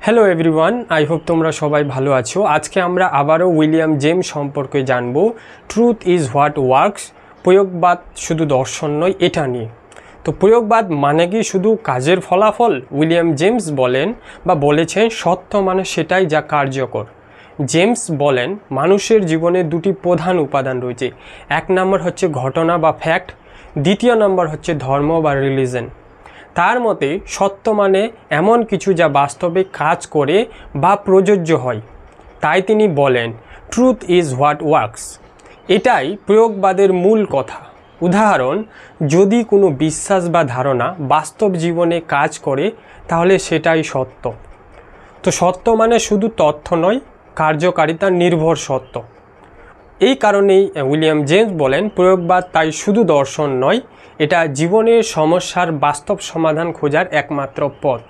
Hello everyone, I hope তোমরা সবাই ভালো আছো। আজকে আমরা আবারও উইলিয়াম জেমস সম্পর্কে জানব। ট্রুথ ইজ হোয়াট ওয়ার্কস, প্রয়োগবাদ শুধু দর্শন নয়, এটা নিয়ে। তো প্রয়োগবাদ মানে কি শুধু কাজের ফলাফল? উইলিয়াম জেমস বলেন বা বলেছেন, সত্য মানে সেটাই যা কার্যকর। জেমস বলেন, মানুষের জীবনে দুটি প্রধান উপাদান রয়েছে। এক নম্বর হচ্ছে ঘটনা বা ফ্যাক্ট, দ্বিতীয় নম্বর হচ্ছে ধর্ম বা রিলিজন। তার মতে সত্য মানে এমন কিছু যা বাস্তবে কাজ করে বা প্রযোজ্য হয়। তাই তিনি বলেন, ট্রুথ ইজ হোয়াট ওয়ার্কস। এটাই প্রয়োগবাদের মূল কথা। উদাহরণ, যদি কোনো বিশ্বাস বা ধারণা বাস্তব জীবনে কাজ করে তাহলে সেটাই সত্য। তো সত্য মানে শুধু তথ্য নয়, কার্যকারিতা নির্ভর সত্য। এই কারণেই উইলিয়াম জেমস বলেন, প্রয়োগবাদ তাই শুধু দর্শন নয়, এটা জীবনের সমস্যার বাস্তব সমাধান খোঁজার একমাত্র পথ।